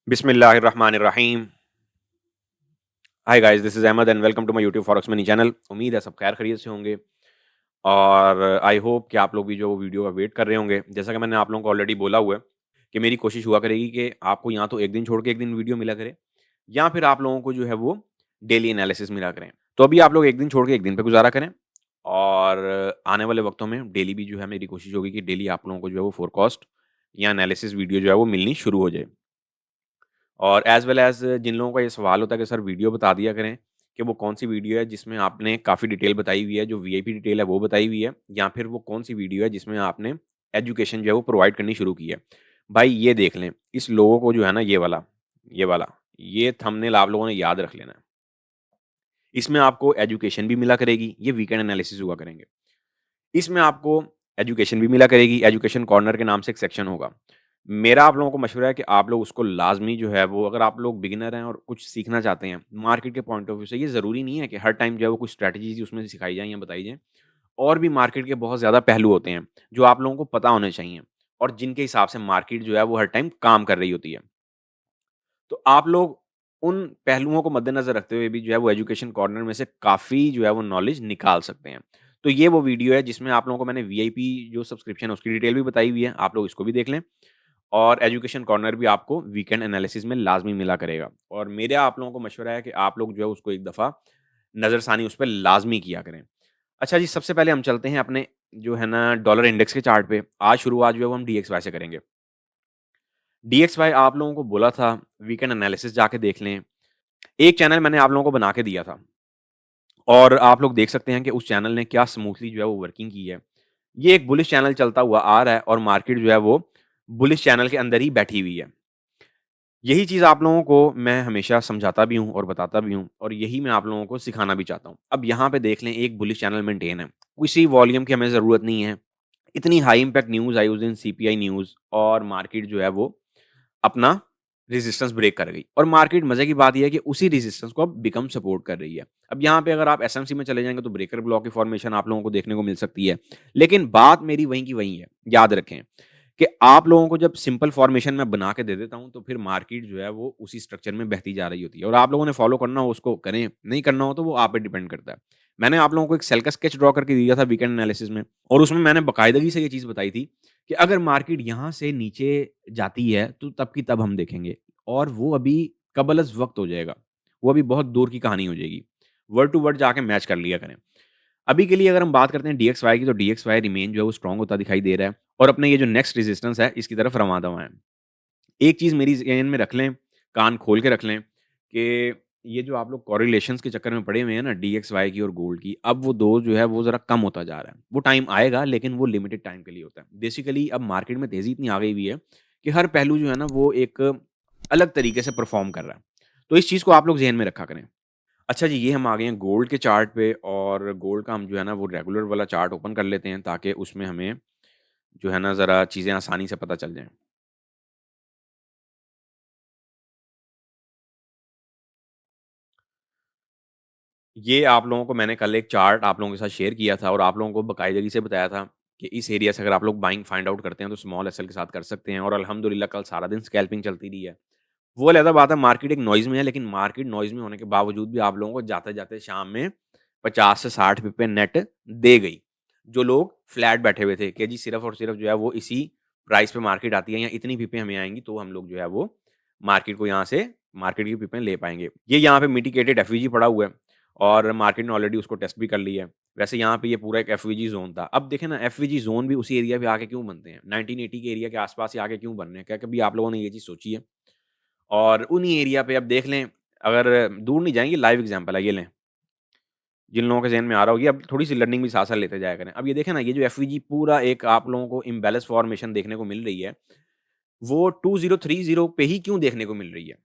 बिस्मिल्लाहिर्रहमानिर्रहीम। Hi guys, this is Ahmed and welcome to my YouTube forex money channel. उम्मीद है सब खैर खैरियत से होंगे और आई होप कि आप लोग भी जो वीडियो का वेट कर रहे होंगे। जैसा कि मैंने आप लोगों को ऑलरेडी बोला हुआ है कि मेरी कोशिश हुआ करेगी कि आपको या तो एक दिन छोड़ के एक दिन वीडियो मिला करे या फिर आप लोगों को जो है वो डेली एनालिसिस मिला करें। तो अभी आप लोग एक दिन छोड़ के एक दिन पे गुज़ारा करें और आने वाले वक़्तों में डेली भी जो है मेरी कोशिश होगी कि डेली आप लोगों को जो है वो फोरकास्ट या एनालिसिस वीडियो जो है वो मिलनी शुरू हो जाए। और एज़ वेल एज़ जिन लोगों का ये सवाल होता है कि सर वीडियो बता दिया करें कि वो कौन-सी वीडियो है जिसमें आपने काफ़ी डिटेल बताई हुई है, जो वीआईपी डिटेल है वो बताई हुई है या फिर वो कौन-सी वीडियो है जिसमें आपने एजुकेशन जो है वो प्रोवाइड करनी शुरू की है। भाई ये देख लें, इस लोगो को जो है ना ये वाला, ये थंबनेल आप लोगों ने याद रख लेना है। इसमें आपको एजुकेशन भी मिला करेगी, ये वीकेंड एनालिसिस हुआ करेंगे। इसमें आपको एजुकेशन भी मिला करेगी, एजुकेशन कॉर्नर के नाम से एक सेक्शन होगा। मेरा आप लोगों को मशवरा है कि आप लोग उसको लाज़मी जो है वो अगर आप लोग बिगिनर हैं और कुछ सीखना चाहते हैं, मार्केट के पॉइंट ऑफ व्यू से, ये ज़रूरी नहीं है कि हर टाइम जो है वो कुछ स्ट्रैटेजीज़ उसमें से सिखाई जाएँ या बताई जाएँ। और भी मार्केट के बहुत ज़्यादा पहलू होते हैं, जो आप लोगों को पता होने चाहिए और जिनके हिसाब से मार्केट जो है वो हर टाइम काम कर रही होती है। तो आप लोग उन पहलुओं को मद्देनज़र रखते हुए भी जो है वो एजुकेशन कॉर्नर में से काफ़ी जो है वो नॉलेज निकाल सकते हैं। तो ये वो वीडियो है जिसमें आप लोगों को मैंने वीआईपी जो सब्सक्रिप्शन है उसकी डिटेल भी बताई हुई है, आप लोग इसको भी देख लें। और एजुकेशन कॉर्नर भी आपको वीकेंड एनालिसिस में लाज़मी मिला करेगा। और मेरा आप लोगों को मशवरा है कि आप लोग जो है उसको एक दफ़ा नज़रसानी उस पे लाज़मी किया करें। अच्छा जी, सबसे पहले हम चलते हैं अपने जो है ना डॉलर इंडेक्स के चार्ट पे। आज शुरुआत जो है वो हम डीएक्सवाई से करेंगे। डीएक्सवाई आप लोगों को बोला था वीकेंड एनालिसिस जाके देख लें। एक चैनल मैंने आप लोगों को बना के दिया था और आप लोग देख सकते हैं कि उस चैनल ने क्या स्मूथली जो है वो वर्किंग की है। ये एक बुलिश चैनल चलता हुआ आ रहा है और मार्केट जो है वो बुलिश चैनल के अंदर ही बैठी हुई है। यही चीज़ आप लोगों को मैं हमेशा समझाता भी हूँ और बताता भी हूँ और यही मैं आप लोगों को सिखाना भी चाहता हूँ। अब यहाँ पे देख लें एक बुलिश चैनल मेंटेन है। किसी वॉल्यूम की हमें ज़रूरत नहीं है। इतनी हाई इम्पैक्ट न्यूज़ आई उस दिन सीपीआई न्यूज़ और मार्केट जो है वो अपना रेजिस्टेंस ब्रेक कर गई और मार्केट मज़े की बात ये है कि उसी रेजिस्टेंस को अब बिकम सपोर्ट कर रही है। अब यहाँ पे अगर आप एसएमसी में चले जाएँगे तो ब्रेकर ब्लॉक की फॉर्मेशन आप लोगों को देखने को मिल सकती है। लेकिन बात मेरी वहीं की वहीं है, याद रखें कि आप लोगों को जब सिंपल फॉर्मेशन मैं बना के दे देता हूँ तो फिर मार्केट जो है वो उसी स्ट्रक्चर में बहती जा रही होती है और आप लोगों ने फॉलो करना हो उसको करें, नहीं करना हो तो वो आप पे डिपेंड करता है। मैंने आप लोगों को एक सेल का स्केच ड्रॉ करके दिया था वीकेंड एनालिसिस में और उसमें मैंने बाकायदगी से ये चीज़ बताई थी कि अगर मार्केट यहाँ से नीचे जाती है तो तब की तब हम देखेंगे और वो अभी कबल वक़्त हो जाएगा। वो अभी बहुत दूर की कहानी हो जाएगी। वर्ड टू वर्ड जाके मैच कर लिया करें। अभी के लिए अगर हम बात करते हैं डीएक्सवाई की तो डीएक्सवाई रिमेन जो है वो स्ट्रॉन्ग होता दिखाई दे रहा है और अपने ये जो नेक्स्ट रेजिस्टेंस है इसकी तरफ रवाना है। एक चीज़ मेरी ज़हन में रख लें, कान खोल के रख लें कि ये जो आप लोग कोरिलेशंस के चक्कर में पड़े हुए हैं ना डीएक्सवाई की और गोल्ड की, अब वो 2 जो है वो ज़रा कम होता जा रहा है। वो टाइम आएगा लेकिन वो लिमिटेड टाइम के लिए होता है। बेसिकली अब मार्केट में तेज़ी इतनी आ गई हुई है कि हर पहलू जो है ना वो एक अलग तरीके से परफ़ॉर्म कर रहा है। तो इस चीज़ को आप लोग ज़हन में रखा करें। अच्छा जी, ये हम आ गए हैं गोल्ड के चार्ट पे और गोल्ड का हम जो है ना वो रेगुलर वाला चार्ट ओपन कर लेते हैं ताकि उसमें हमें जो है ना ज़रा चीज़ें आसानी से पता चल जाएँ। ये आप लोगों को मैंने कल एक चार्ट आप लोगों के साथ शेयर किया था और आप लोगों को बाकायदगी से बताया था कि इस एरिया से अगर आप लोग बाइंग फाइंड आउट करते हैं तो स्मॉल एसएल के साथ कर सकते हैं और अल्हम्दुलिल्लाह कल सारा दिन स्कैल्पिंग चलती रही है। वो अलग बात है मार्केट एक नॉइज़ में है लेकिन मार्केट नॉइज़ में होने के बावजूद भी आप लोगों को जाते-जाते शाम में 50 से 60 पिप नेट दे गई। जो लोग फ्लैट बैठे हुए थे कि जी सिर्फ़ और सिर्फ़ जो है वो इसी प्राइस पे मार्केट आती है या इतनी पिपें हमें आएँगी तो हम लोग जो है वो मार्केट को यहाँ से मार्केट की पिपें ले पाएँगे। ये यहाँ पे मिटिगेटेड एफवीजी पड़ा हुआ है और मार्केट ने ऑलरेडी उसको टेस्ट भी कर लिया है। वैसे यहाँ पे ये पूरा एक एफवीजी ज़ोन था। अब देखें ना एफवीजी ज़ोन भी उसी एरिया पे आके क्यों बनते हैं? 1980 के एरिया के आस-पास ही आके क्यों बन रहे हैं? क्या कभी आप लोगों ने ये चीज़ सोची है? और उन्हीं एरिया पे अब देख लें, अगर दूर नहीं जाएँगे लाइव एग्ज़ाम्पल है, ये लें। जिन लोगों के ज़हन में आ रहा होगी अब थोड़ी-सी लर्निंग भी साथ-साथ लेते जाया करें। अब ये देखें ना, ये जो एफवीजी पूरा एक आप लोगों को इम्बैलेंस फॉर्मेशन देखने को मिल रही है, वो 2030 पे ही क्यों देखने को मिल रही है?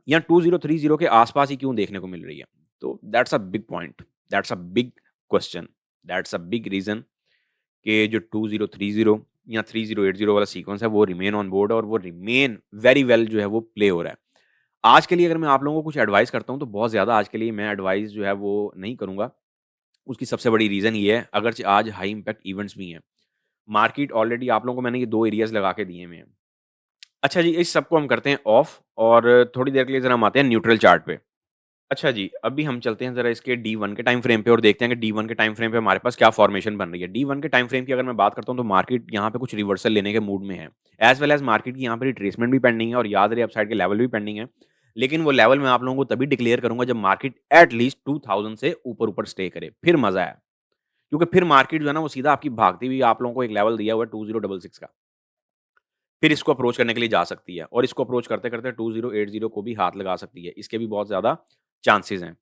या 2030 के आस-पास ही क्यों देखने को मिल रही है? तो that's a big point, that's a big question, that's a big reason कि जो 2030 या 3080 वाला सीक्वेंस है, वो रिमेन ऑन बोर्ड और वो रिमेन वेरी वेल जो है वो प्ले हो रहा है। आज के लिए अगर मैं आप लोगों को कुछ एडवाइस करता हूँ, तो बहुत ज़्यादा आज के लिए मैं एडवाइस जो है वो नहीं करूँगा। उसकी सबसे बड़ी रीज़न ये है, अगरचे आज हाई इम्पैक्ट इवेंट्स भी हैं। मार्केट ऑलरेडी आप लोगों को मैंने ये 2 एरियाज़ लगा के दिए हुए हैं। अच्छा जी, इस सबको हम करते हैं ऑफ और थोड़ी देर के लिए ज़रा हम आते हैं न्यूट्रल चार्ट पे। अच्छा जी, अभी हम चलते हैं ज़रा इसके D1 के टाइम फ्रेम पे और देखते हैं कि D1 के टाइम फ्रेम पे हमारे पास क्या फ़ॉर्मेशन बन रही है। D1 के टाइम फ्रेम की अगर मैं बात करता हूँ तो मार्केट यहाँ पे कुछ रिवर्सल लेने के मूड में है। एज़ वेल एज़ मार्केट की यहाँ पे रिट्रेसमेंट भी पेंडिंग है और याद रहे अपसाइड के लेवल भी पेंडिंग है। लेकिन वो लेवल मैं आप लोगों को तभी डिक्लेयर करूँगा जब मार्केट एट लीस्ट 2000 से ऊपर-ऊपर स्टे करे, फिर मज़ा है। क्योंकि फिर मार्केट जो है ना वो सीधा आपकी भागती हुई आप लोगों को एक लेवल दिया हुआ है 2066 का। फिर इसको अप्रोच करने के लिए जा सकती है और इसको अप्रोच करते-करते 2080 को भी हाथ लगा सकती है। इसके भी बहुत ज़्यादा चांसेज़ हैं।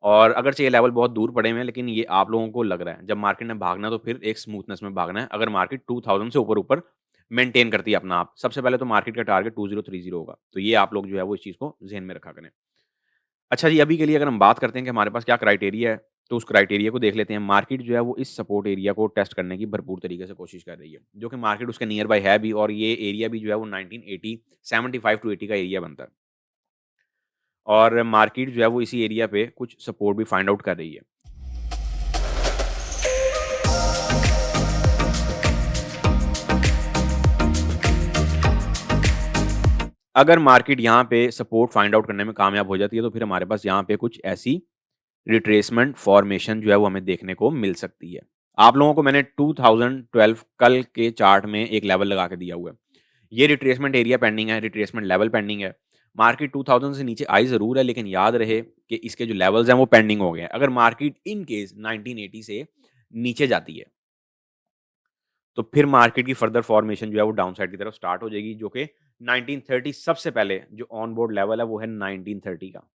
और अगरचे ये लेवल बहुत दूर पड़े हुए हैं, लेकिन ये आप लोगों को लग रहा है, जब मार्केट ने भागना है तो फिर एक स्मूथनेस में भागना है। अगर मार्केट 2000 से ऊपर-ऊपर मेंटेन करती है अपना आप, सबसे पहले तो मार्केट का टारगेट 2030 होगा। तो ये आप लोग जो है वो इस चीज़ को ज़हन में रखा करें। अच्छा जी, अभी के लिए अगर हम बात करते हैं कि हमारे पास क्या क्राइटेरिया है, तो उस क्राइटेरिया को देख लेते हैं। मार्केट जो है वो इस सपोर्ट एरिया को टेस्ट करने की भरपूर तरीके से कोशिश कर रही है, जो कि मार्केट उसके नियर बाय है भी और ये एरिया भी जो है वो 1980 75 टू 80 का एरिया बनता है। और मार्केट जो है वो इसी एरिया पे कुछ सपोर्ट भी फाइंड आउट कर रही है। अगर मार्केट यहाँ पे सपोर्ट फाइंड आउट करने में कामयाब हो जाती है, तो फिर हमारे पास यहाँ पे कुछ ऐसी रिट्रेसमेंट फॉर्मेशन जो है वो हमें देखने को मिल सकती है। आप लोगों को मैंने 2012 कल के चार्ट में एक लेवल लगा के दिया हुआ है। ये रिट्रेसमेंट एरिया पेंडिंग है, रिट्रेसमेंट लेवल पेंडिंग है। मार्केट 2000 से नीचे आई ज़रूर है, लेकिन याद रहे कि इसके जो लेवल्स हैं वो पेंडिंग हो गए हैं। अगर मार्केट इन केस 1980 से नीचे जाती है, तो फिर मार्केट की फर्दर फॉर्मेशन जो है वो डाउन साइड की तरफ स्टार्ट हो जाएगी, जो कि 1930 सबसे पहले जो ऑन बोर्ड लेवल है वो है 1930 का।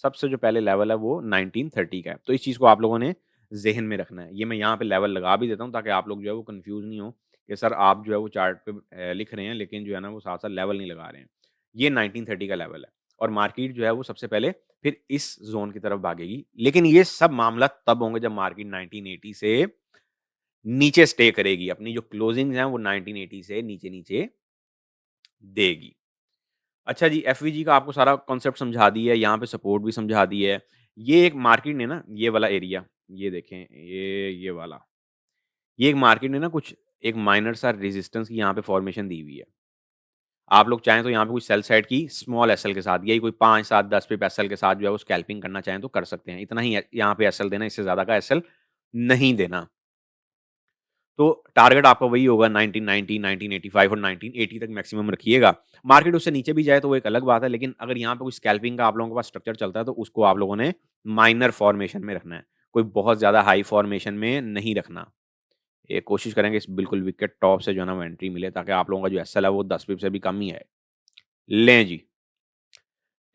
सबसे जो पहले लेवल है वो 1930 का है। तो इस चीज़ को आप लोगों ने ज़हन में रखना है। ये मैं यहाँ पे लेवल लगा भी देता हूँ ताकि आप लोग जो है वो कन्फ्यूज़ नहीं हो कि सर आप जो है वो चार्ट पे लिख रहे हैं लेकिन जो है ना वो साथ-साथ लेवल नहीं लगा रहे हैं। ये 1930 का लेवल है और मार्केट जो है वो सबसे पहले फिर इस ज़ोन की तरफ भागेगी। लेकिन ये सब मामला तब होंगे जब मार्केट 1980 से नीचे स्टे करेगी। अपनी जो क्लोजिंग्स हैं वो 1980 से नीचे-नीचे देगी। अच्छा जी, एफवीजी का आपको सारा कॉन्सेप्ट समझा दिया है, यहाँ पे सपोर्ट भी समझा दिया है। ये एक मार्केट ने ना ये वाला एरिया, ये देखें ये वाला, ये एक मार्केट ने ना कुछ एक माइनर सा रेजिस्टेंस की यहाँ पे फॉर्मेशन दी हुई है। आप लोग चाहें तो यहाँ पे कुछ सेल साइड की स्मॉल एसएल के साथ, यही कोई 5, 7, 10 पिप एसएल के साथ जो है वो स्कैल्पिंग करना चाहें तो कर सकते हैं। इतना ही यहाँ पे एसएल देना, इससे ज़्यादा का एसएल नहीं देना। तो टारगेट आपका वही होगा 1990, 1985 और 1980 तक मैक्सिमम रखिएगा। मार्केट उससे नीचे भी जाए तो वो एक अलग बात है, लेकिन अगर यहाँ पे कोई स्कैल्पिंग का आप लोगों के पास स्ट्रक्चर चलता है तो उसको आप लोगों ने माइनर फॉर्मेशन में रखना है। कोई बहुत ज़्यादा हाई फॉर्मेशन में नहीं रखना। ये कोशिश करेंगे इस बिल्कुल विकेट टॉप से जो है ना वो एंट्री मिले ताकि आप लोगों का जो एसएल है वो 10 पिप से भी कम ही है। लें जी,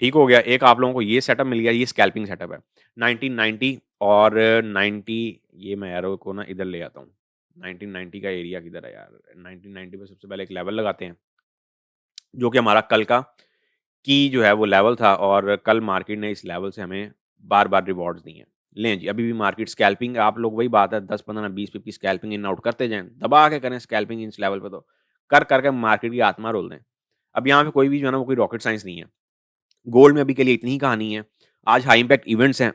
ठीक हो गया। एक आप लोगों को ये सेटअप मिल गया, ये स्कैल्पिंग सेटअप है। 1990 और 90 ये मैं एरो को ना इधर ले आता हूँ। 1990 का एरिया किधर है यार? 1990 पे सबसे पहले एक लेवल लगाते हैं, जो कि हमारा कल का की जो है वो लेवल था और कल मार्केट ने इस लेवल से हमें बार-बार रिवॉर्ड्स दिए हैं। लें जी, अभी भी मार्केट स्कैल्पिंग आप लोग वही बात है 10, 15, 20 पिप की स्कैल्पिंग इन आउट करते जाएँ, दबा के करें स्कैल्पिंग इस लेवल पे तो, कर के मार्केट की आत्मा रोल दें। अब यहाँ पे कोई भी जो है ना वो कोई रॉकेट साइंस नहीं है। गोल्ड में अभी के लिए इतनी ही कहानी है। आज हाई इम्पैक्ट इवेंट्स हैं,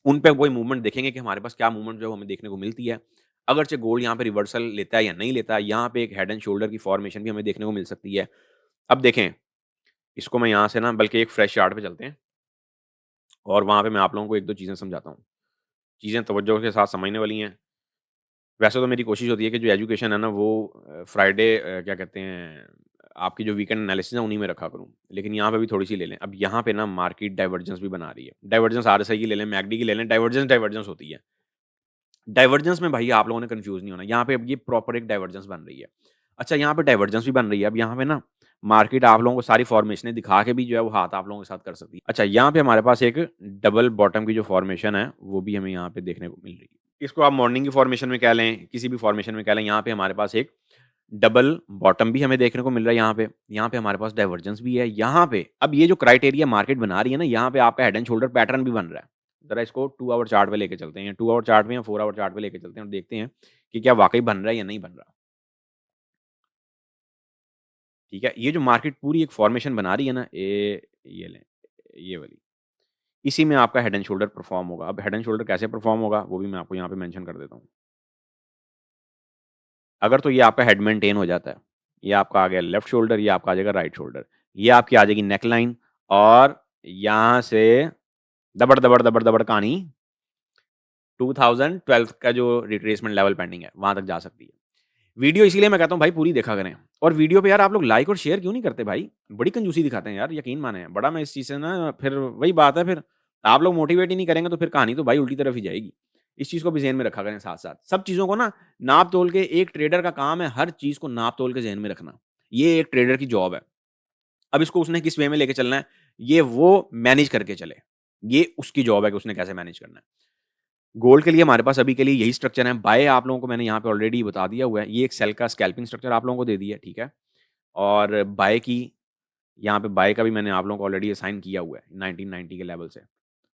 उन पे वही मूवमेंट देखेंगे कि हमारे पास क्या मूवमेंट जो है वो हमें देखने को मिलती है। अगरचे गोल्ड यहाँ पे रिवर्सल लेता है या नहीं लेता है, यहाँ पे एक हेड एंड शोल्डर की फॉर्मेशन भी हमें देखने को मिल सकती है। अब देखें, इसको मैं यहाँ से ना बल्कि एक फ्रेश चार्ट पे चलते हैं और वहाँ पे मैं आप लोगों को 1-2 चीज़ें समझाता हूँ। चीज़ें तवज्जो के साथ समझने वाली हैं। वैसे तो मेरी कोशिश होती है कि जो एजुकेशन है ना वो फ्राइडे क्या कहते हैं आपकी जो वीकेंड एनालिसिस है उन्हीं में रखा करूँ। लेकिन यहाँ पे भी थोड़ी-सी ले लें। अब यहाँ पे ना मार्केट डाइवर्जेंस भी बना रही है। डाइवर्जेंस आरएसआई की ले लें, मैकडी की ले लें, डाइवर्जेंस डाइवर्जेंस होती है। डाइवर्जेंस में भाई आप लोगों ने कन्फ्यूज़ नहीं होना। यहाँ पे अब ये प्रॉपर एक डाइवर्जेंस बन रही है। अच्छा यहाँ पे डाइवर्जेंस भी बन रही है। अब यहाँ पे ना मार्केट आप लोगों को सारी फॉर्मेशनें दिखा के भी जो है वो हाथ आप लोगों के साथ कर सकती है। अच्छा यहाँ पे हमारे पास एक डबल बॉटम की जो फॉर्मेशन है वो भी हमें यहाँ पे देखने को मिल रही है। इसको आप मॉर्निंग की फॉर्मेशन में कह लें, किसी भी फॉर्मेशन में कह लें, यहाँ पे हमारे पास एक डबल बॉटम भी हमें देखने को मिल रहा है यहाँ पे। यहाँ पे हमारे पास डाइवर्जेंस भी है। यहाँ पे अब ये जो क्राइटेरिया मार्केट बना रही है ना, यहाँ पे आपका हेड एंड शोल्डर पैटर्न भी बन रहा है। ज़रा इसको 2 आवर चार्ट पे लेके चलते हैं। 2 आवर चार्ट में या 4 आवर चार्ट पे लेके चलते हैं और देखते हैं कि क्या वाक़ई बन रहा है या नहीं बन रहा। ठीक है? ये जो मार्केट पूरी एक फॉर्मेशन बना रही है ना, ये लें, ये वाली। इसी में आपका हेड एंड शोल्डर परफ़ॉर्म होगा। अब हेड एंड शोल्डर कैसे परफ़ॉर्म होगा, वो भी मैं आपको यहाँ पे मेंशन कर देता हूँ। अगर तो ये आपका हेड मेंटेन हो जाता है, ये आपका आ गया लेफ्ट शोल्डर, ये आपका आ जाएगा राइट शोल्डर, ये आपकी आ जाएगी नेक लाइन और यहाँ से दबड़, दबड़, दबड़, दबड़ कहानी 2012 का जो रिट्रेसमेंट लेवल पेंडिंग है, वहाँ तक जा सकती है। वीडियो इसीलिए मैं कहता हूँ भाई पूरी देखा करें और वीडियो पे यार आप लोग लाइक और शेयर क्यों नहीं करते भाई? बड़ी कंजूसी दिखाते हैं यार, यकीन मानें। बड़ा मैं इस चीज़ से ना फिर वही बात है फिर आप लोग मोटिवेट ही नहीं करेंगे तो फिर कहानी तो भाई उल्टी तरफ ही जाएगी। इस चीज़ को भी ज़हन में रखा करें साथ-साथ। सब चीज़ों को ना नाप-तोल के एक ट्रेडर का काम है हर चीज़ को नाप-तोल के ज़हन में रखना। ये एक ट्रेडर की जॉब है। अब इसको उसने किस वे में लेके चलना है, ये वो मैनेज करके चले। ये उसकी जॉब है कि उसने कैसे मैनेज करना है। गोल्ड के लिए हमारे पास अभी के लिए यही स्ट्रक्चर है। बाय आप लोगों को मैंने यहाँ पे ऑलरेडी बता दिया हुआ है। ये एक सेल का स्कैल्पिंग स्ट्रक्चर आप लोगों को दे दिया है, ठीक है? और बाय की यहाँ पे बाय का भी मैंने आप लोगों को ऑलरेडी असाइन किया हुआ है 1990 के लेवल से।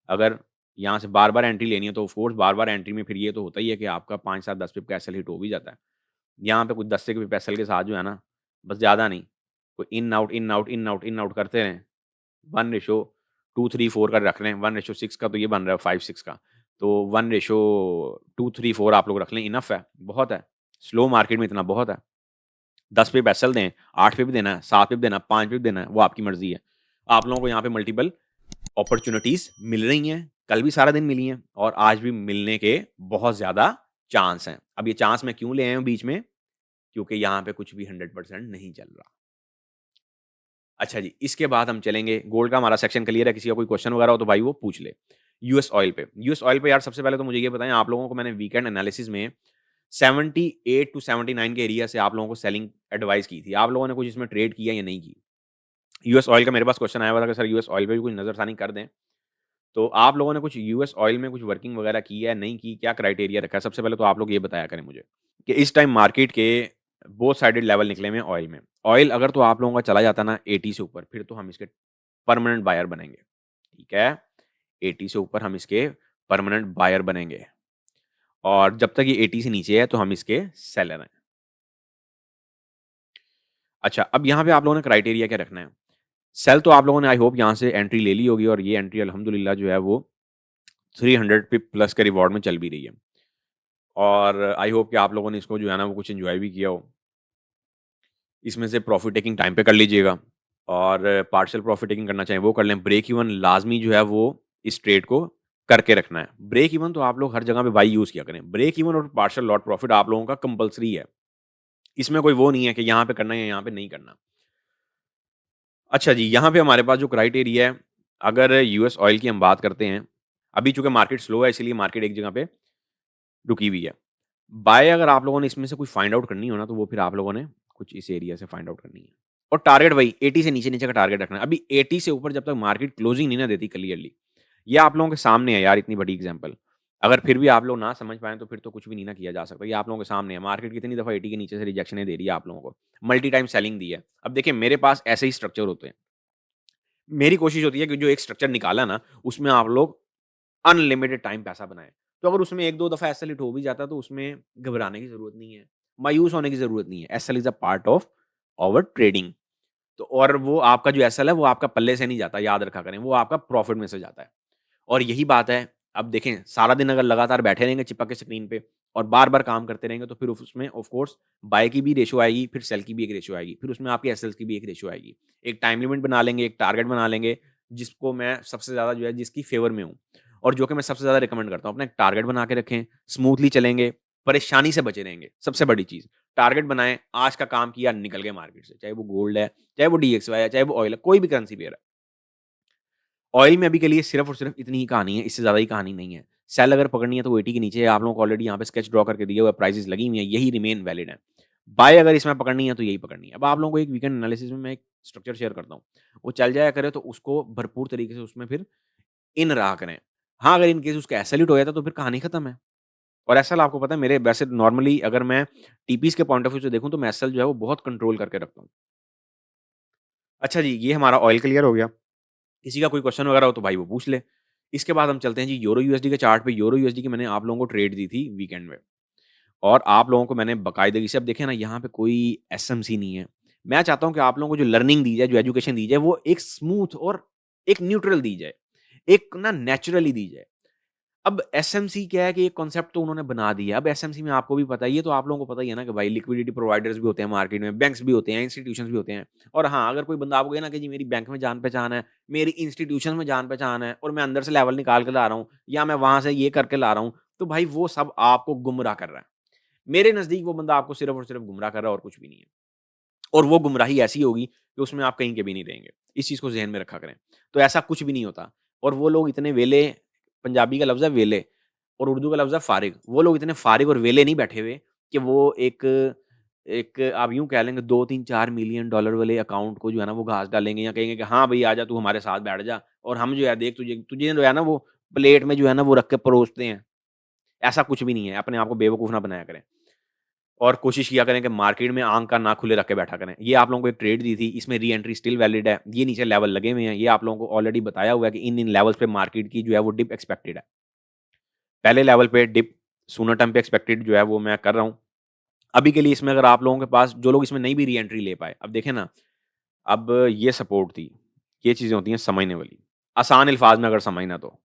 अगर यहाँ से बार-बार एंट्री लेनी है तो ऑफ कोर्स बार-बार एंट्री में फिर ये तो होता ही है कि आपका 5, 7, 10 पिप का एसएल हिट हो भी जाता है। यहाँ पे कुछ 10 से पिप एसएल के साथ जो है ना, बस ज़्यादा नहीं, कोई in out, in out, in out, in out करते रहें। 1:2, 3, 4 का रख लें, 1:6 का तो ये बन रहा है 5-6 का। तो 1:2, 3, 4 आप लोग रख लें, इनफ है, बहुत है। स्लो मार्केट में इतना बहुत है। 10 पिप एसएल दें, 8 पिप देना है, 7 पिप देना है, 5 पिप देना है, वो आपकी मर्ज़ी है। आप लोगों को यहाँ पे मल्टीपल अपॉर्च्युनिटीज़ मिल रही हैं, कल भी सारा दिन मिली हैं और आज भी मिलने के बहुत ज़्यादा चांस हैं। अब ये चांस मैं क्यों ले आया हूँ बीच में? क्योंकि यहाँ पे कुछ भी 100% नहीं चल रहा। अच्छा जी, इसके बाद हम चलेंगे गोल्ड का हमारा सेक्शन क्लियर है, किसी का कोई क्वेश्चन वगैरह हो तो भाई वो पूछ ले। यूएस ऑयल पे, यूएस ऑयल पे यार सबसे पहले तो मुझे ये बताएँ आप लोगों को मैंने वीकेंड एनालिसिस में 78 टू 79 के एरिया से आप लोगों को सेलिंग एडवाइस की थी। आप लोगों ने कुछ इसमें ट्रेड किया या नहीं की? यूएस ऑयल का मेरे पास क्वेश्चन आया हुआ था कि सर यूएस ऑयल पे भी कुछ नज़रसानी कर दें। तो आप लोगों ने कुछ यूएस ऑयल में कुछ वर्किंग वगैरह की है, नहीं की? क्या क्राइटेरिया रखा है? सबसे पहले तो आप लोग ये बताया करें मुझे कि इस टाइम मार्केट के बोथ साइडेड लेवल निकले हुए हैं ऑयल में। ऑयल अगर तो आप लोगों का चला जाता ना 80 से ऊपर, फिर तो हम इसके परमानेंट बायर बनेंगे, ठीक है? 80 से ऊपर हम इसके परमानेंट बायर बनेंगे और जब तक ये 80 से नीचे है तो हम इसके सेलर हैं। अच्छा, अब यहाँ पे आप लोगों ने क्राइटेरिया क्या रखना है? सेल तो आप लोगों ने आई होप यहाँ से एंट्री ले ली होगी और ये एंट्री अल्हम्दुलिल्लाह जो है वो 300 पिप प्लस के रिवॉर्ड में चल भी रही है। और आई होप कि आप लोगों ने इसको जो है ना वो कुछ एन्जॉय भी किया हो। इसमें से प्रॉफिट टेकिंग टाइम पे कर लीजिएगा और पार्शियल प्रॉफिट टेकिंग करना चाहें वो कर लें। ब्रेक इवन लाज़मी जो है वो इस ट्रेड को करके रखना है। ब्रेक इवन तो आप लोग हर जगह पे बाई यूज़ किया करें। ब्रेक इवन और पार्शियल लॉट प्रॉफिट आप लोगों का कंपल्सरी है। इसमें कोई वो नहीं है कि यहाँ पे करना है या यहाँ पे नहीं करना। अच्छा जी, यहाँ पे हमारे पास जो क्राइटेरिया है, अगर यूएस ऑयल की हम बात करते हैं, अभी चूँकि मार्केट स्लो है इसीलिए मार्केट एक जगह पे रुकी हुई है। बाय अगर आप लोगों ने इसमें से कुछ फाइंड आउट करनी हो ना, तो वो फिर आप लोगों ने कुछ इस एरिया से फाइंड आउट करनी है। और टारगेट वही 80 से नीचे-नीचे का टारगेट रखना है। अभी 80 से ऊपर जब तक मार्केट क्लोजिंग नहीं ना देती क्लियरली, ये आप लोगों के सामने है यार इतनी बड़ी एग्ज़ाम्पल। अगर फिर भी आप लोग ना समझ पाएँ तो फिर तो कुछ भी नहीं ना किया जा सकता। ये आप लोगों के सामने है। मार्केट कितनी दफ़ा 80 के नीचे से रिजेक्शनें दे रही है आप लोगों को। मल्टी टाइम सेलिंग दी है। अब देखिए मेरे पास ऐसे ही स्ट्रक्चर होते हैं। मेरी कोशिश होती है कि जो एक स्ट्रक्चर निकाला ना, उसमें आप लोग अनलिमिटेड टाइम पैसा बनाएँ। तो अगर उसमें 1-2 दफ़ा एसएल हिट हो भी जाता है तो उसमें घबराने की ज़रूरत नहीं है, मायूस होने की ज़रूरत नहीं है। SL is a part of our trading. तो और वो आपका जो एसएल है वो आपका पल्ले से नहीं जाता, याद रखा करें, वो आपका प्रॉफिट में से जाता है। और यही बात है, अब देखें सारा दिन अगर लगातार बैठे रहेंगे चिपक के स्क्रीन पे और बार-बार काम करते रहेंगे तो फिर उसमें ऑफ कोर्स बाय की भी रेशियो आएगी, फिर सेल की भी एक रेशियो आएगी, फिर उसमें आपके एसएल्स की भी एक रेशियो आएगी। एक टाइम लिमिट बना लेंगे, एक टारगेट बना लेंगे, जिसको मैं सबसे ज़्यादा जो है जिसकी फ़ेवर में हूँ और जो कि मैं सबसे ज़्यादा रिकमेंड करता हूँ। अपना एक टारगेट बना के रखें, स्मूथली चलेंगे, परेशानी से बचे रहेंगे, सबसे बड़ी चीज़। टारगेट बनाएँ, आज का काम किया, निकल गए मार्केट से, चाहे वो गोल्ड है, चाहे वो डीएक्सवाई है, चाहे वो ऑयल है, कोई भी करेंसी पेयर है। ऑयल में अभी के लिए सिर्फ़ और सिर्फ़ इतनी ही कहानी है, इससे ज़्यादा ही कहानी नहीं है। सेल अगर पकड़नी है तो वो 80 के नीचे है, आप लोगों को ऑलरेडी यहाँ पे स्केच ड्रॉ करके दिया हुआ है, प्राइसेज़ लगी हुई हैं, यही रिमेन वैलिड है। बाय अगर इसमें पकड़नी है तो यही पकड़नी है। अब आप लोगों को एक वीकेंड एनालिसिस में मैं एक स्ट्रक्चर शेयर करता हूँ, वो चल जाया करे तो उसको भरपूर तरीके से उसमें फिर इन रहा करें। हाँ, अगर इन केस उसका एसएल हिट हो जाता है तो फिर कहानी खत्म है। और एसएल आपको पता है मेरे वैसे नॉर्मली अगर मैं टीपीज़ के पॉइंट ऑफ व्यू से देखूँ तो मैं एसएल जो है वो बहुत कंट्रोल करके रखता हूँ। अच्छा जी, ये हमारा ऑयल क्लियर हो गया। किसी का कोई क्वेश्चन वगैरह हो तो भाई वो पूछ ले। इसके बाद हम चलते हैं जी यूरो यूएसडी के चार्ट पे। यूरो यूएसडी की मैंने आप लोगों को ट्रेड दी थी वीकेंड में और आप लोगों को मैंने बाकायदगी से अब देखें ना यहाँ पे कोई एसएमसी नहीं है। मैं चाहता हूँ कि आप लोगों को जो लर्निंग दी जाए, जो एजुकेशन दी जाए वो एक स्मूथ और एक न्यूट्रल दी जाए। एक ना नेचुरली दी जाए। अब एसएमसी क्या है कि एक कॉन्सेप्ट तो उन्होंने बना दिया। अब एसएमसी में आपको भी पता है, ये तो आप लोगों को पता ही है ना कि भाई लिक्विडिटी प्रोवाइडर्स भी होते हैं मार्केट में, बैंक्स भी होते हैं, इंस्टीट्यूशंस भी होते हैं। और हाँ, अगर कोई बंदा आपको कहे ना कि जी मेरी बैंक में जान-पहचान है, मेरी इंस्टीट्यूशन में जान-पहचान है और मैं अंदर से लेवल निकाल के ला रहा हूँ या मैं वहाँ से ये करके ला रहा हूँ, तो भाई वो सब आपको गुमराह कर रहा है। मेरे नज़दीक वो बंदा आपको सिर्फ़ और सिर्फ़ गुमराह कर रहा है और कुछ भी नहीं है। और वो गुमराही ऐसी होगी कि उसमें आप कहीं के भी नहीं रहेंगे। इस चीज़ को ज़हन में रखा करें। तो ऐसा कुछ भी नहीं होता और वो लोग इतने वेले, पंजाबी का लफ़्ज़ है वेले और उर्दू का लफ़्ज़ है फ़ारिग। वो लोग इतने फ़ारिग और वेले नहीं बैठे हुए कि वो एक एक आप यूँ कह लेंगे 2, 3, 4 मिलियन डॉलर वाले अकाउंट को जो है ना वो घास डालेंगे या कहेंगे कि हाँ भई आजा तू हमारे साथ बैठ जा और हम जो है देख तुझे तुझे जो है ना वो प्लेट में जो है ना वो रख के परोसते हैं। ऐसा कुछ भी नहीं है। अपने आप को बेवकूफ़ ना बनाया करें। और कोशिश किया करें कि मार्केट में आँख कान ना खुले रख के बैठा करें। ये आप लोगों को एक ट्रेड दी थी, इसमें री एंट्री स्टिल वैलिड है। ये नीचे लेवल लगे हुए हैं। ये आप लोगों को ऑलरेडी बताया हुआ है कि इन लेवल्स पे मार्केट की जो है वो डिप एक्सपेक्टेड है। पहले लेवल पे डिप सूनर टर्म पे एक्सपेक्टेड जो है वो मैं कर रहा हूँ। अभी के लिए इसमें अगर आप लोगों के पास जो लोग इसमें नहीं भी री एंट्री ले पाए, अब देखें ना, अब ये सपोर्ट थी। ये चीज़ें होती हैं समझने वाली। आसान अल्फाज में अगर समझना तो।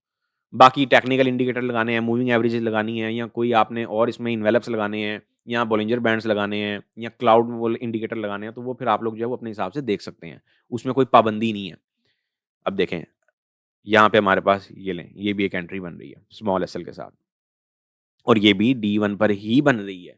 बाकी टेक्निकल इंडिकेटर लगाने हैं, मूविंग एवरेजेस लगानी है या कोई आपने और इसमें इन्वेलप्स लगाने हैं या बॉलिंजर बैंड्स लगाने हैं या क्लाउड वॉल इंडिकेटर लगाने हैं, तो वो फिर आप लोग जो है वो अपने हिसाब से देख सकते हैं। उसमें कोई पाबंदी नहीं है। अब देखें, यहाँ पे हमारे पास ये लें, ये भी एक एंट्री बन रही है स्मॉल एसएल के साथ और ये भी डी1 पर ही बन रही है।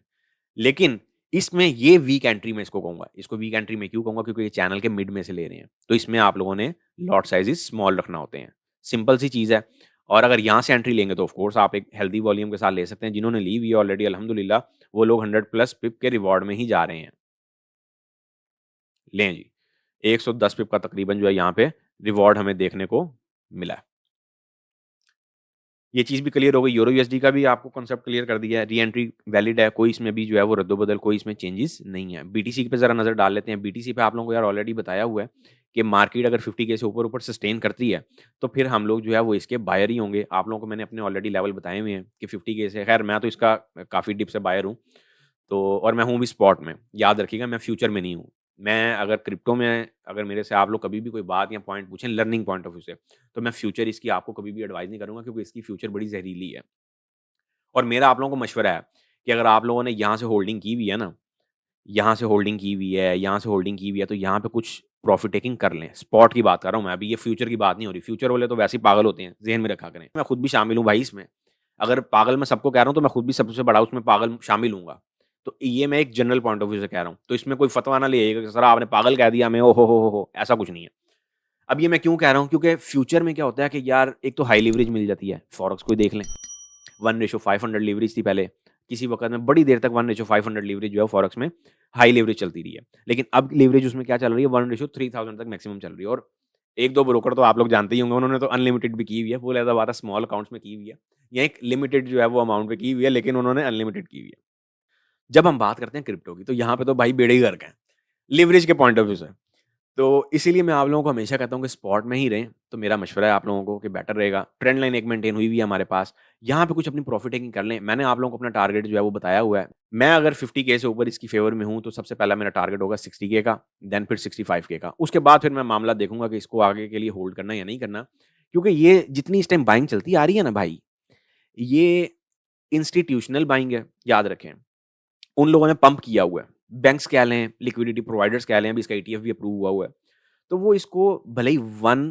लेकिन इसमें ये वीक एंट्री मैं इसको कहूँगा। इसको वीक एंट्री मैं क्यों कहूँगा? क्योंकि ये चैनल के मिड में से ले रहे हैं। तो इसमें आप लोगों ने लॉट साइज़ेज़ स्मॉल रखना होते हैं। सिंपल सी चीज़ है और अगर यहाँ से एंट्री लेंगे तो ऑफ कोर्स आप एक हेल्दी वॉल्यूम के साथ ले सकते हैं। जिन्होंने ली हुई है ऑलरेडी अल्हम्दुलिल्लाह, वो लोग 100 प्लस पिप के रिवॉर्ड में ही जा रहे हैं। लें जी, 110 पिप का तकरीबन जो है यहाँ पे रिवॉर्ड हमें देखने को मिला है। ये चीज़ भी क्लियर हो गई। यूरो यूएसडी का भी आपको कॉन्सेप्ट क्लियर कर दिया है। री एंट्री वैलिड है, कोई इसमें भी जो है वो रद्दो-बदल, कोई इसमें चेंजेस नहीं है। बीटीसी पे ज़रा नज़र डाल लेते हैं। बीटीसी पे आप लोगों को यार ऑलरेडी बताया हुआ है कि मार्केट अगर 50 के से ऊपर-ऊपर सस्टेन करती है, तो फिर हम लोग जो है वो इसके बायर ही होंगे। आप लोगों को मैंने अपने ऑलरेडी लेवल बताए हुए हैं कि 50 के से, खैर मैं तो इसका काफ़ी डिप से बायर हूँ। तो और मैं हूँ भी स्पॉट में। याद रखिएगा मैं फ्यूचर में नहीं हूँ। मैं अगर क्रिप्टो में अगर मेरे से आप लोग कभी भी कोई बात या पॉइंट पूछें लर्निंग पॉइंट ऑफ व्यू से, तो मैं फ्यूचर इसकी आपको कभी भी एडवाइस नहीं करूँगा क्योंकि इसकी फ्यूचर बड़ी ज़हरीली है। और मेरा आप लोगों को मशवरा है कि अगर आप लोगों ने यहाँ से होल्डिंग की हुई है ना, यहाँ से होल्डिंग की हुई है, यहाँ से होल्डिंग की हुई है, तो यहाँ पे कुछ प्रॉफिट टेकिंग कर लें। स्पॉट की बात कर रहा हूँ मैं, अभी ये फ्यूचर की बात नहीं हो रही। फ्यूचर वाले तो वैसे ही पागल होते हैं, ज़हन में रखा करें। मैं खुद भी शामिल हूँ भाई इसमें। अगर पागल मैं सबको कह रहा हूँ, तो मैं खुद भी सबसे बड़ा उसमें पागल शामिल हूँगा। तो ये मैं एक जनरल पॉइंट ऑफ व्यू से कह रहा हूँ। तो इसमें कोई फतवा ना ले आइएगा कि सर आपने पागल कह दिया हमें, ओ हो, ऐसा कुछ नहीं है। अब ये मैं क्यों कह रहा हूँ? क्योंकि फ्यूचर में क्या होता है कि यार एक तो हाई लिवरेज मिल जाती है, फॉरेक्स को ही देख लें। 1:500 लीवरेज थी पहले। किसी वक़्त में बड़ी देर तक 1:500 लीवरेज जो है फॉरेक्स में हाई लीवरेज चलती रही है। लेकिन अब लीवरेज उसमें क्या चल रही है 1:3000 तक मैक्सिमम चल रही है और 1-2 ब्रोकर तो आप लोग जानते ही होंगे, उन्होंने तो अनलिमिटेड भी की हुई है। वो अलग बात है स्मॉल अकाउंट्स में की हुई है। या एक लिमिटेड जो है वो अमाउंट पे की हुई है, लेकिन उन्होंने अनलिमिटेड की हुई है। जब हम बात करते हैं क्रिप्टो की, तो यहाँ पे तो भाई बेड़े ही गर्क हैं, लिवरेज के पॉइंट ऑफ व्यू से। तो इसीलिए मैं आप लोगों को हमेशा कहता हूँ कि स्पॉट में ही रहें, तो मेरा मशवरा है आप लोगों को कि बेटर रहेगा। ट्रेंड लाइन एक मेंटेन हुई हुई है हमारे पास, यहाँ पे कुछ अपनी प्रॉफिट टेकिंग कर लें। मैंने आप लोगों को अपना टारगेट जो है वो बताया हुआ है। मैं अगर 50 के से ऊपर इसकी फेवर में हूँ, तो सबसे पहला मेरा टारगेट होगा 60 के का, देन फिर 65 के का। उसके बाद फिर मैं मामला देखूँगा कि इसको आगे के लिए होल्ड करना है या नहीं करना। क्योंकि ये जितनी इस टाइम बाइंग चलती आ रही है ना भाई, ये इंस्टीट्यूशनल बाइंग है, याद रखें। उन लोगों ने पंप किया हुआ है। बैंक्स कह लें, लिक्विडिटी प्रोवाइडर्स कह लें, अभी इसका ईटीएफ भी अप्रूव हुआ हुआ है। तो वो इसको भले ही 1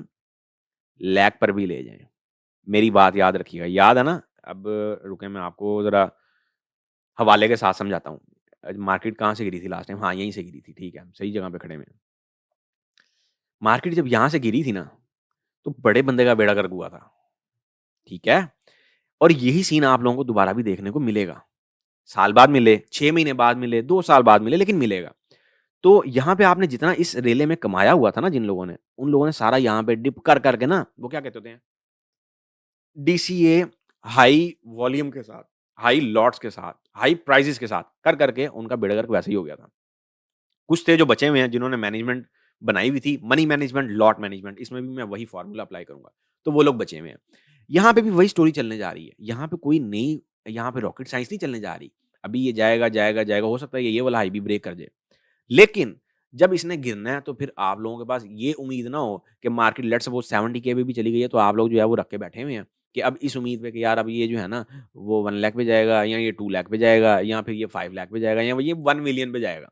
लाख पर भी ले जाएँ। मेरी बात याद रखिएगा, याद है ना? अब रुकें मैं आपको ज़रा हवाले के साथ समझाता हूँ। मार्केट कहाँ से गिरी थी लास्ट टाइम? हाँ, यहीं से गिरी थी, ठीक है, हम सही जगह पे खड़े हुए हैं। मार्केट जब यहाँ से गिरी थी ना, तो बड़े बंदे का बेड़ा गर्क हुआ था, ठीक है? और यही सीन आप लोगों को दोबारा भी देखने को मिलेगा। साल बाद मिले, 6 महीने बाद मिले, 2 साल बाद मिले, लेकिन मिलेगा। तो यहाँ पे आपने जितना इस रेले में कमाया हुआ था ना जिन लोगों ने, उन लोगों ने सारा यहाँ पे डिप कर के ना, वो क्या कहते होते हैं? डीसीए हाई वॉल्यूम के साथ, हाई लॉट्स के साथ, हाई प्राइसेज़ के साथ कर के उनका बेड़ा गर्क वैसे ही हो गया था। कुछ थे जो बचे हुए हैं जिन्होंने मैनेजमेंट बनाई हुई थी, मनी मैनेजमेंट, लॉट मैनेजमेंट, इसमें भी मैं वही फ़ॉर्मूला अप्लाई करूँगा। तो वो लोग बचे हुए हैं। यहाँ पे भी वही स्टोरी चलने जा रही है। यहाँ पे कोई नई यहाँ पे रॉकेट साइंस नहीं चलने जा रही। अभी ये जाएगा, जाएगा, जाएगा, हो सकता है ये वाला हाई भी ब्रेक कर जाए। लेकिन जब इसने गिरना है तो फिर आप लोगों के पास ये उम्मीद ना हो कि मार्केट लेट्स सपोज़ 70 के पे भी चली गई है तो आप लोग जो है वो रख के बैठे हुए हैं कि अब इस उम्मीद पे कि यार अब ये जो है ना वो 1 लाख पे जाएगा या ये 2 लाख पे जाएगा या फिर ये 5 लाख पे जाएगा या ये 1 मिलियन पे जाएगा।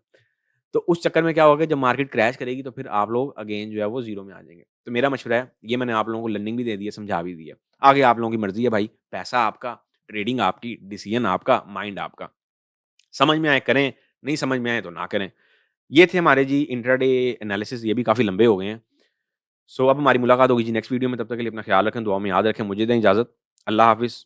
तो उस चक्कर में क्या होगा जब मार्केट क्रैश करेगी तो फिर आप लोग अगेन जो है वो ज़ीरो में आ जाएँगे। तो मेरा मशवरा है, ये मैंने आप लोगों को लर्निंग भी दे दी है, समझा भी दिया है। आगे आप लोगों की मर्ज़ी है भाई, पैसा आपका, ट्रेडिंग आपकी, डिसीज़न आपका, माइंड आपका। समझ में आए करें, नहीं समझ में आए तो ना करें। ये थे हमारे जी इंट्राडे एनालिसिस, ये भी काफ़ी लंबे हो गए हैं। सो अब हमारी मुलाकात होगी जी नेक्स्ट वीडियो में, तब तक के लिए अपना ख्याल रखें, दुआ में याद रखें। मुझे दें इजाज़त। अल्लाह हाफ़िज़।